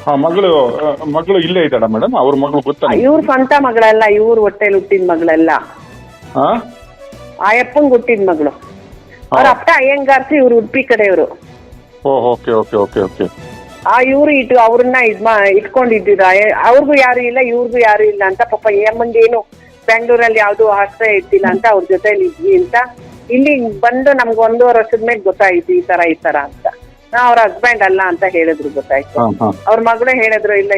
ಹಾ, ಮಗಳು ಇಲ್ಲೇ ಇದ್ದಾಳ ಮೇಡಮ್? ಅವ್ರ ಮಗಳು ಗೊತ್ತಾ? ಇವ್ರ ಸ್ವಂತ ಮಗಳಲ್ಲ, ಇವ್ರ ಹೊಟ್ಟೆಲಿ ಹುಟ್ಟಿದ ಮಗಳಲ್ಲ, ಹಾ, ಆಯಪ್ಪಂಗ್ ಹುಟ್ಟಿದ ಮಗಳು. ಅವ್ರ ಅಪ್ಪ ಅಯ್ಯಂಗಾರ್ಸಿ, ಇವ್ರು ಉಡುಪಿ ಕಡೆಯವರು. Okay okay okay okay. ಇವ್ರು ಅವ್ರನ್ನ ಇಟ್ಕೊಂಡಿದ್ದಿದ, ಅವ್ರಿಗೂ ಯಾರು ಇಲ್ಲ ಇವ್ರಿಗೂ ಯಾರು ಇಲ್ಲ ಅಂತ. ಪಾಪ ಅಮ್ಮಂಗೆ ಏನು ಬೆಂಗಳೂರಲ್ಲಿ ಯಾವ್ದು ಆಶ್ರಯ ಇರ್ತಿಲ್ಲ ಅಂತ ಅವ್ರ ಜೊತೆಲಿ ಇದ್ವಿ ಅಂತ. ಇಲ್ಲಿ ಬಂದು ನಮ್ಗೆ 1.5 ವರ್ಷದ ಮೇಲೆ ಗೊತ್ತಾಯ್ತು ಈ ತರ ಅಂತ. ಅವ್ರ ಹಸ್ಬೆಂಡ್ ಅಲ್ಲ ಅಂತ ಹೇಳಿದ್ರು, ಗೊತ್ತಾಯ್ತು. ಅವ್ರ ಮಗಳು ಹೇಳಿದ್ರು, ಇಲ್ಲ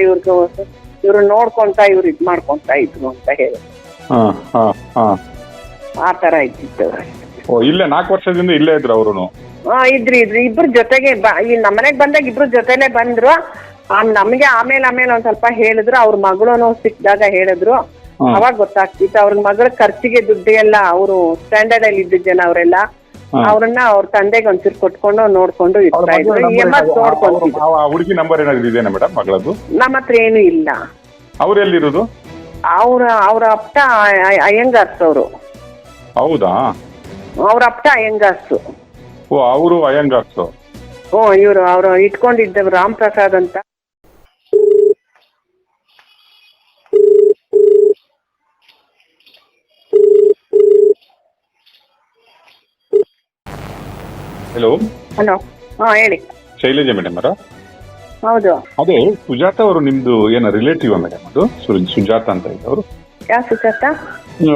ಇವ್ರು ನೋಡ್ಕೊಂತ ಇವ್ರು ಇದ್ ಮಾಡ್ಕೊಂತ ಇದ್ರು ಅಂತ ಹೇಳಿದ್ರು. ಆ ತರ ಇದ್ದಿತ್ತು. ಇಲ್ಲೇ 4 ವರ್ಷದಿಂದ ಇಲ್ಲೇ ಇದ್ರು ಅವರು? ಇದ್ರಿ ಇಬ್ರು ಜೊತೆಗೆ ನಮ್ಮನೆಗ್ ಬಂದಾಗ ಇಬ್ರು ಜೊತೆಲೆ ಬಂದ್ರು. ನಮ್ಗೆ ಆಮೇಲೆ ಒಂದ್ ಸ್ವಲ್ಪ ಹೇಳಿದ್ರು. ಅವ್ರ ಮಗಳು ಸಿಕ್ಕಿದಾಗ ಹೇಳಿದ್ರು, ಅವಾಗ ಗೊತ್ತಾಗ್ತಿತ್ತು. ಅವ್ರ ಮಗಳ ಖರ್ಚಿಗೆ ದುಡ್ಡು ಎಲ್ಲ ಅವರು ಸ್ಟ್ಯಾಂಡರ್ಡ್ ಅಲ್ಲಿ ಇದ್ದ ಜನ ಅವರೆಲ್ಲ ಅವ್ರನ್ನ ಅವ್ರ ತಂದೆಗೆ ಒಂಚೂರು ಕೊಟ್ಕೊಂಡು ನೋಡ್ಕೊಂಡು ಇರ್ತಾ ಇದ್ರು. ನೋಡ್ಕೊಂತಿದ್ರು. ಹುಡುಗಿ ನಂಬರ್ ಏನಾದ್ರು ಇದೆಯಾ ಮೇಡಮ್ ಮಗಳದ್ದು? ನಮ್ಮ ಹತ್ರ ಏನು ಇಲ್ಲ. ಅವ್ರು ಎಲ್ಲಿರೋದು? ಅವ್ರ ಅಪ್ಪ ಅಯ್ಯಂಗಾರ್ಸ್ ಅವರು. ಹೌದಾ? ಅವ್ರ ಅಪ್ಪ ಅಯ್ಯಂಗಾರ್ಸು. ಅವರು ಅಯ್ಯಂಗಾರ್ಸು. ಅವ್ರು ಇಟ್ಕೊಂಡಿದ್ದವ್ರು ರಾಮ್ ಪ್ರಸಾದ್ ಅಂತ. ಹಲೋ ಹೇಳಿ. ಶೈಲಜಾ ಮೇಡಮ್ ಅವರ? ಹೌದು. ಅದೇ ಸುಜಾತ ಅವರು ನಿಮ್ದು ಏನ ರಿಲೇಟಿವ್ ಮೇಡಮ್? ಅದು ಸುಜಾತ ಅಂತ ಇದ್ದವರು. ಯಾವ ಸುಜಾತ?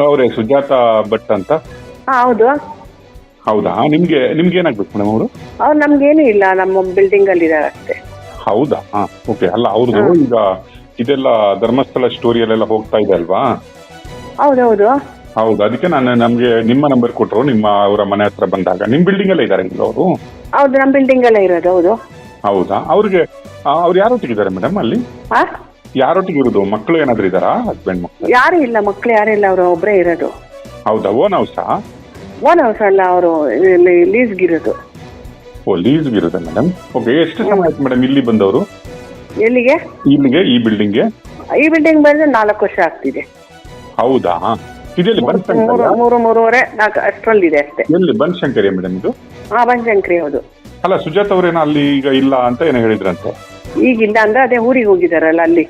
ಅವರೇ ಸುಜಾತ ಭಟ್ ಅಂತ. ಹೌದು. ಹೌದಾ? ನಿಮ್ಗೆ ಏನಾಗ್ಬೇಕು ಮೇಡಮ್ ಅವರು? ಅವ್ರು ನಮ್ಗೇನು ಇಲ್ಲ, ನಮ್ಮ ಬಿಲ್ಡಿಂಗ್ ಅಲ್ಲಿ ಇದಾರೆ ಅಷ್ಟೇ. ಹೌದಾ? ಓಕೆ. ಅಲ್ಲ ಅವ್ರದ್ದು ಈಗ ಇದೆಲ್ಲ ಧರ್ಮಸ್ಥಳ ಸ್ಟೋರಿಯಲ್ಲೆಲ್ಲ ಹೋಗ್ತಾ ಇದೆ ಅಲ್ವಾ? ಹೌದೌದು. ಹೌದು, ಅದಕ್ಕೆ ನಮ್ಗೆ ನಿಮ್ಮ ನಂಬರ್ ಕೊಟ್ಟರು. ಅವರ ಮನೆ ಹತ್ರ ಬಂದಾಗ ನಿಮ್ ಬಿಲ್ಡಿಂಗ್ ಅಲ್ಲೇ ಇದಾರೆ ಅವರು? ಹೌದು, ನಮ್ಮ ಬಿಲ್ಡಿಂಗ್ ಅಲ್ಲೇ ಇರೋದು. ಹೌದು. ಹೌದಾ? ಅವ್ರು ಯಾರೊಟ್ಟಿಗಿದ್ದಾರೆ ಮೇಡಮ್ ಅಲ್ಲಿ? ಯಾರೊಟ್ಟಿಗೆ ಇರೋದು? ಮಕ್ಕಳು ಏನಾದ್ರು ಇದಾರಾ? ಹಸ್ಬೆಂಡ್ ಮಕ್ಕಳು ಯಾರು ಇಲ್ಲ, ಮಕ್ಕಳು ಯಾರು ಇಲ್ಲ, ಅವ್ರು ಒಬ್ಬರೇ ಇರೋದು. ಹೌದಾ? ಓನ್ ಹೌಸಾ? ಓನ್ ಹೌಸ್ ಅಲ್ಲ, ಅವರು ಲೀಸ್ಗಿರೋದು. ಲೀಸ್ಗಿರೋದ ಮೇಡಮ್? ಓಕೆ. ಎಷ್ಟು ಸಮಯ ಆಯ್ತು ಮೇಡಮ್ ಇಲ್ಲಿ ಬಂದವರು? ಎಲ್ಲಿಗೆ? ಇಲ್ಲಿಗೆ, ಈ ಬಿಲ್ಡಿಂಗ್ಗೆ? ಈ ಬಿಲ್ಡಿಂಗ್ ಬಂದ್ರೆ 4 ವರ್ಷ ಆಗ್ತಿದೆ. ಹೌದಾ? ಇದೆಲ್ಲಿ? 3-3.5 4 ಅಷ್ಟರಲ್ಲಿದೆ ಅಷ್ಟೇ. ಎಲ್ಲಿ? ಬನಶಂಕರಿ ಮೇಡಮ್ ಇದು? ಬನಶಂಕರಿ. ಹೌದು. ಅಲ್ಲ, ಸುಜಾತ ಅವ್ರೇನೋ ಅಲ್ಲಿ ಈಗ ಇಲ್ಲ ಅಂತ ಏನೋ ಹೇಳಿದ್ರಂತೆ. ಈಗಿಲ್ಲ ಅಂದ್ರೆ ಅದೇ ಊರಿಗೆ ಹೋಗಿದಾರಲ್ಲ ಅಲ್ಲಿ.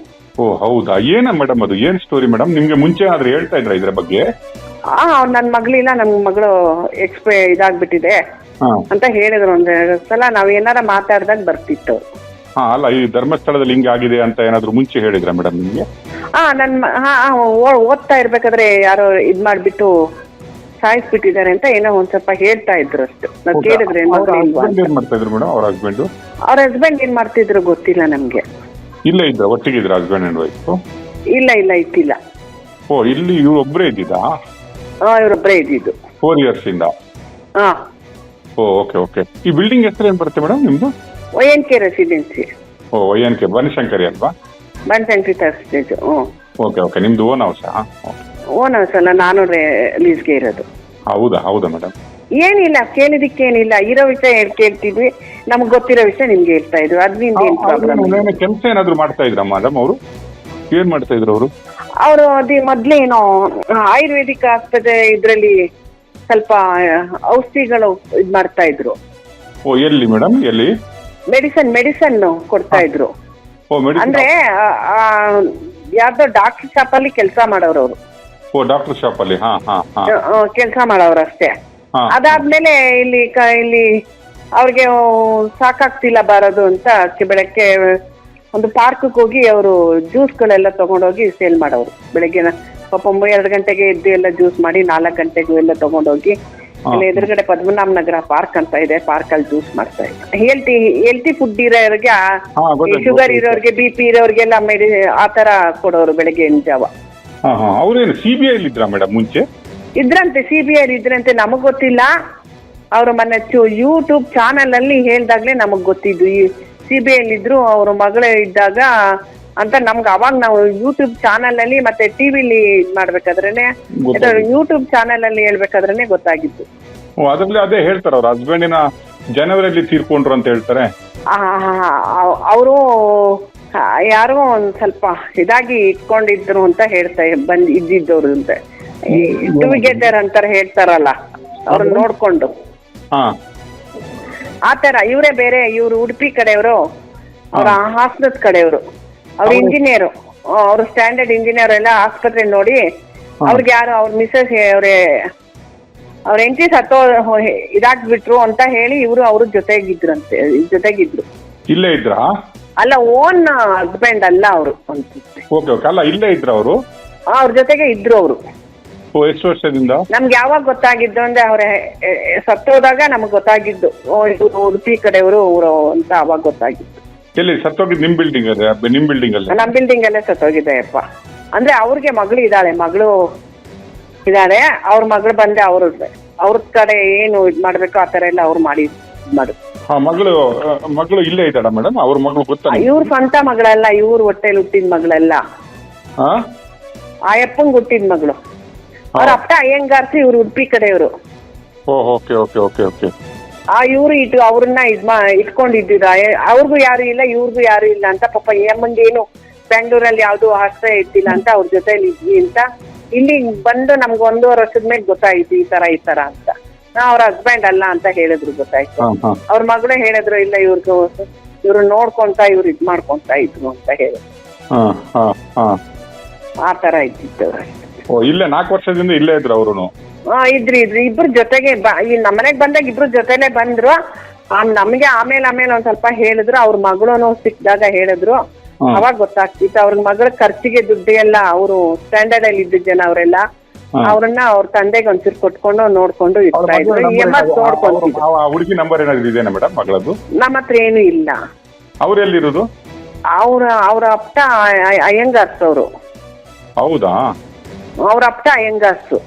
ಹೌದಾ? ಏನ ಮೇಡಮ್ ಅದು? ಏನ್ ಸ್ಟೋರಿ ಮೇಡಮ್? ನಿಮ್ಗೆ ಮುಂಚೆ ಆದ್ರೆ ಹೇಳ್ತಾ ಇದ್ರ ಇದ್ರ ಬಗ್ಗೆ? ನನ್ ಮಗಳಿಲ್ಲ, ನನ್ ಮಗಳು ಇದಾಗ್ಬಿಟ್ಟಿದೆ ಅಂತ ಹೇಳಿದ್ರು. 1-2 ಸಲ ನಾವ್ ಏನಾರ ಮಾತಾಡ್ದಾಗ ಬರ್ತಿತ್ತು. ಅಲ್ಲ, ಈ ಧರ್ಮಸ್ಥಳದಲ್ಲಿ ಹಿಂಗೆ ಆಗಿದೆ ಅಂತ ಏನಾದ್ರು ಮುಂಚೆ ಹೇಳಿದ್ರ ಮೇಡಮ್ ನಿಮ್ಗೆ? ಓದ್ತಾ ಇರ್ಬೇಕಾದ್ರೆ ಯಾರೋ ಇದ್ ಮಾಡ್ಬಿಟ್ಟು ಸಾಯಿಸ್ಬಿಟ್ಟಿದ್ದಾರೆ ಅಂತ ಏನೋ ಒಂದ್ ಸ್ವಲ್ಪ ಹೇಳ್ತಾ ಇದ್ರು ಅಷ್ಟು. ನಾವ್ ಕೇಳಿದ್ರೆ ಏನ್ ಮಾಡ್ತಾ ಇದ್ರು ಮೇಡಮ್ ಅವ್ರ ಹಸ್ಬೆಂಡ್? ಅವ್ರ ಹಸ್ಬೆಂಡ್ ಏನ್ ಮಾಡ್ತಿದ್ರು ಗೊತ್ತಿಲ್ಲ ನಮ್ಗೆ. ಇಲ್ಲ ಇದ್ರ ಒಟ್ಟಿಗೆ ಇದ್ರ ಹಸ್ಬೆಂಡ್ ಅಂಡ್ ವೈಫ್? ಇಲ್ಲ ಇತ್ತಿಲ್ಲ. ಇಲ್ಲಿ ಇವ್ರು ಒಬ್ಬರೇ ಇದ್ದಿದ್ದಾ? ಇವ್ರೊಬ್ಬರೇ ಇದ್ದಿದ್ದು 4 years ಇಂದ. Okay okay. ಈ ಬಿಲ್ಡಿಂಗ್ ಹೆಸರು ಏನ್ ಬರುತ್ತೆ ಮೇಡಮ್ ನಿಮ್ದು? ONK residency. ONK ಬನಶಂಕರಿ ಅಲ್ವಾ? ಬನಶಂಕರಿ ತರ್ಸ್ಟೇಜ್. Okay okay. ನಿಮ್ದು ಓನ್ ಹೌಸಾ? ಓನ್ ಹೌಸ್ ಅಲ್ಲ, ನಾನು ಲೀಸ್ಗೆ ಇರೋದು. ಹೌದಾ ಮೇಡಮ್? ಏನಿಲ್ಲ, ಕೇಳಿದಿಕ್ಕೇನಿಲ್ಲ. ಇರೋ ವಿಷಯ ಕೇಳ್ತಿದ್ವಿ, ನಮ್ಗೆ ಗೊತ್ತಿರೋ ವಿಷಯ ನಿಮ್ಗೆ ಹೇಳ್ತಾ ಇದ್ವಿ. ಅದ್ರಿಂದ ಏನ್ ಪ್ರಾಬ್ಲಮ್? ಕೆಲಸ ಏನಾದ್ರು ಮಾಡ್ತಾ ಇದ್ರ ಮೇಡಮ್ ಅವರು? ಏನ್ ಮಾಡ್ತಾ ಇದ್ರು ಅವರು? ಅವರು ಮೊದ್ಲೇನೋ ಆಯುರ್ವೇದಿಕ್ ಆಸ್ಪತ್ರೆ ಇದ್ರಲ್ಲಿ ಸ್ವಲ್ಪ ಔಷಧಿಗಳು ಇದ್ ಮಾಡ್ತಾ ಇದ್ರು. ಎಲ್ಲಿ ಮೇಡಮ್? ಎಲ್ಲಿ? ಮೆಡಿಸನ್ ಕೊಡ್ತಾ ಇದ್ರು. ಅಂದ್ರೆ ಯಾರ್ದೋ ಡಾಕ್ಟರ್ ಶಾಪ್ ಅಲ್ಲಿ ಕೆಲಸ ಮಾಡೋರು ಅವರು. ಡಾಕ್ಟರ್ ಶಾಪ್ ಅಲ್ಲಿ ಕೆಲಸ ಮಾಡೋರು ಅಷ್ಟೇ. ಅದಾದ್ಮೇಲೆ ಇಲ್ಲಿ ಅವ್ರಿಗೆ ಸಾಕಾಗ್ತಿಲ್ಲ ಬರೋದು ಅಂತ ಬೆಳಗ್ಗೆ ಒಂದು ಪಾರ್ಕ್ ಹೋಗಿ ಅವರು ಜ್ಯೂಸ್ಗಳೆಲ್ಲ ತಗೊಂಡೋಗಿ ಸೇಲ್ ಮಾಡೋರು. ಬೆಳಗ್ಗೆ ಪಾಪ 2 ಗಂಟೆಗೆ ಎದ್ದು ಎಲ್ಲ ಜ್ಯೂಸ್ ಮಾಡಿ 4 ಗಂಟೆಗೂ ಎಲ್ಲ ತಗೊಂಡೋಗಿ ಅಲ್ಲಿ ಎದುರುಗಡೆ ಪದ್ಮನಾಭ ನಗರ ಪಾರ್ಕ್ ಅಂತ ಇದೆ, ಪಾರ್ಕ್ ಅಲ್ಲಿ ಜ್ಯೂಸ್ ಮಾಡ್ತಾ ಇದ್ರು. ಹೆಲ್ತಿ ಫುಡ್ ಇರೋರಿಗೆ, ಶುಗರ್ ಇರೋರಿಗೆ, BP ಇರೋರಿಗೆಲ್ಲ ಆ ತರ ಕೊಡೋರು ಬೆಳಗ್ಗೆ ಜಾವ. ಅವ್ರೇನು CBI ಇದ್ರ ಮೇಡಮ್ ಮುಂಚೆ? ಇದ್ರಂತೆ, CBI ಇದ್ರಂತೆ. ನಮಗ್ ಗೊತ್ತಿಲ್ಲ. ಅವ್ರು ಮೊನ್ನೆ ಯೂಟ್ಯೂಬ್ ಚಾನಲ್ ಅಲ್ಲಿ ಹೇಳ್ದಾಗ್ಲೇ ನಮಗ್ ಗೊತ್ತಿದ್ದು CBI ಇದ್ರು ಅವ್ರ ಮಗಳೇ ಇದ್ದಾಗ ಅಂತ. ನಮ್ಗೆ ಅವಾಗ ನಾವು ಯೂಟ್ಯೂಬ್ ಚಾನಲ್ ಅಲ್ಲಿ ಮತ್ತೆ ಟಿವಿಲಿ ಮಾಡ್ಬೇಕಾದ್ರೇನೆ, ಯೂಟ್ಯೂಬ್ ಚಾನಲ್ ಅಲ್ಲಿ ಹೇಳ್ಬೇಕಾದ್ರೇನೆ ಗೊತ್ತಾಗಿತ್ತು. ಅದ್ರಲ್ಲಿ ಅದೇ ಹೇಳ್ತಾರೆ, ಅವ್ರ ಹಸ್ಬೆಂಡಿನ ಜನವರಿಯಲ್ಲಿ ತೀರ್ಕೊಂಡ್ರು ಅಂತ ಹೇಳ್ತಾರೆ. ಅವರು ಯಾರೋ ಒಂದ್ ಸ್ವಲ್ಪ ಇದಾಗಿ ಇಟ್ಕೊಂಡಿದ್ರು ಅಂತ ಇದ್ದಿದ್ದವ್ರು ಅಂತ. ಟುಗೆದರ್ ಅಂತಾರೆ ಹೇಳ್ತಾರಲ್ಲ, ಅವ್ರನ್ನ ನೋಡ್ಕೊಂಡು ಆತರ. ಇವರೇ ಬೇರೆ, ಇವ್ರು ಉಡುಪಿ ಕಡೆಯವರು, ಅವ್ರ ಹಾಸನದ ಕಡೆಯವರು, ಅವ್ರ ಇಂಜಿನಿಯರು, ಅವ್ರು ಸ್ಟ್ಯಾಂಡರ್ಡ್ ಇಂಜಿನಿಯರ್ ಎಲ್ಲ ಆಸ್ಪತ್ರೆ ನೋಡಿ ಅವ್ರಿಗೆ ಯಾರು ಅವ್ರ ಮಿಸಸ್ ಅವ್ರ ಹೆಂಡತಿ ಇದಾಗ್ಬಿಟ್ರು ಅಂತ ಹೇಳಿ ಇವರು ಅವ್ರ ಜೊತೆಗಿದ್ರು. ಇಲ್ಲೇ ಇದ್ರಾ? ಅಲ್ಲ, ಓನ್ ಹಸ್ಬೆಂಡ್ ಅಲ್ಲ ಅವರು. ಓಕೆ ಓಕೆ, ಅಲ್ಲ ಇಲ್ಲೇ ಇದ್ರ ಅವರು? ಅವ್ರ ಜೊತೆಗೆ ಇದ್ರು ಅವರು. ಎಷ್ಟು ವರ್ಷದಿಂದ? ನಮ್ಗೆ ಯಾವಾಗ ಗೊತ್ತಾಗಿದ್ದು ಅಂದ್ರೆ ಅವ್ರ ಸತ್ತೋದಾಗ ನಮ್ಗೆ ಗೊತ್ತಾಗಿದ್ದು, ಇವರು ಉಡುಪಿ ಕಡೆಯವರು ಅಂತ ಅವಾಗ ಗೊತ್ತಾಗಿದ್ದು. ಎಲ್ಲಿ ಸತ್ತೋಗಿದ್ದು? ನಿಮ್ ಬಿಲ್ಡಿಂಗ್ ಅಲ್ಲಿ? ನಮ್ ಬಿಲ್ಡಿಂಗ್ ಅಲ್ಲೇ ಸತ್ತೋಗಿದ್ದೆಯಪ್ಪ. ಅಂದ್ರೆ ಅವ್ರಿಗೆ ಮಗಳು ಇದ್ದಾಳೆ ಅವ್ರ ಮಗಳು ಬಂದೆ ಅವ್ರ ಕಡೆ ಏನು ಇದ್ ಮಾಡ್ಬೇಕು ಆ ತರ ಎಲ್ಲ ಅವ್ರು ಮಾಡು. ಮಗಳು ಇಲ್ಲೇ ಇದ್ದಾಳ ಮೇಡಮ್? ಅವ್ರ ಮಗಳು ಗೊತ್ತಾ? ಇವ್ರ ಸ್ವಂತ ಮಗಳಲ್ಲ, ಇವ್ರ ಹೊಟ್ಟೆಲಿ ಹುಟ್ಟಿದ ಮಗಳಲ್ಲ, ಆ ಅಪ್ಪಂಗ್ ಹುಟ್ಟಿದ ಮಗಳು. ಅವ್ರ ಅಪ್ಪ ಅಯ್ಯಂಗಾರ್ಸಿ, ಇವ್ರು ಉಡುಪಿ ಕಡೆಯವರು. Okay okay okay okay. ಇವ್ರು ಅವ್ರನ್ನ ಇಟ್ಕೊಂಡಿದ್ದೀರ, ಅವ್ರಿಗೂ ಯಾರು ಇಲ್ಲ ಇವ್ರಿಗೂ ಯಾರು ಇಲ್ಲ ಅಂತ ಪಾಪ ಅಮ್ಮಂಗೆ ಏನು ಬೆಂಗಳೂರಲ್ಲಿ ಯಾವ್ದು ಆಶ್ರಯ ಇಟ್ಟಿಲ್ಲ ಅಂತ ಅವ್ರ ಜೊತೆಲಿ ಇದ್ವಿ ಅಂತ ಇಲ್ಲಿ ಬಂದು ನಮ್ಗೆ 1.5 ವರ್ಷದ ಮೇಲೆ ಗೊತ್ತಾಯ್ತು ಈ ತರ ಅಂತ. ಅವ್ರ ಹಸ್ಬೆಂಡ್ ಅಲ್ಲ ಅಂತ ಹೇಳಿದ್ರು, ಗೊತ್ತಾಯ್ತು. ಅವ್ರ ಮಗಳು ಹೇಳಿದ್ರು ಇಲ್ಲ ಇವ್ರು ನೋಡ್ಕೊಂತ ಇವ್ರು ಇದ್ ಮಾಡ್ಕೊಂತ ಇದ್ರು ಅಂತ ಹೇಳಿದ್ರು. ಆ ತರ ಇದ್ದಿತ್ತು. ಇಲ್ಲೇ 4 ವರ್ಷದಿಂದ ಇಲ್ಲೇ ಇದ್ರು ಅವರು? ಇದ್ರಿ ಇಬ್ರು ಜೊತೆಗೆ ನಮ್ಮನೆಗ್ ಬಂದಾಗ ಇಬ್ರು ಜೊತೆಲೆ ಬಂದ್ರು. ನಮ್ಗೆ ಆಮೇಲೆ ಒಂದ್ ಸ್ವಲ್ಪ ಹೇಳಿದ್ರು, ಅವ್ರ ಮಗಳು ಸಿಕ್ಕಿದಾಗ ಹೇಳಿದ್ರು. ಅವಾಗ ಗೊತ್ತಾಗ್ತಿತ್ತು ಅವ್ರ ಮಗಳ ಖರ್ಚಿಗೆ ದುಡ್ಡು ಎಲ್ಲ ಅವರು ಸ್ಟ್ಯಾಂಡರ್ಡ್ ಅಲ್ಲಿ ಇದ್ದ ಜನ ಅವರೆಲ್ಲ ಅವ್ರನ್ನ ಅವ್ರ ತಂದೆಗೆ ಒಂಚೂರು ಕೊಟ್ಕೊಂಡು ನೋಡ್ಕೊಂಡು ಇರ್ತಾ ಇದ್ರು. ಹುಡುಗಿ ನಂಬರ್ ಏನಾದ್ರು ಇದೆಯಾ ಮೇಡಮ್ ಮಗಳದ್ದು? ನಮ್ಮ ಹತ್ರ ಏನು ಇಲ್ಲ. ಅವ್ರು ಎಲ್ಲಿರೋದು? ಅವ್ರ ಅಪ್ಪ ಅಯ್ಯಂಗಾರ್ಸ್ ಅವರು. ಹೌದಾ? ಅವ್ರ ಅಪ್ಪ ಅಯ್ಯಂಗಾರ್ಸು.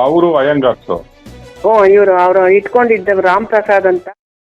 ಅವರು ಅಯ್ಯಂಗಾರ್ಸು. ಇವ್ರು ಅವ್ರು ಇಟ್ಕೊಂಡಿದ್ದವ್ರು ರಾಮ್ ಪ್ರಸಾದ್ ಅಂತ.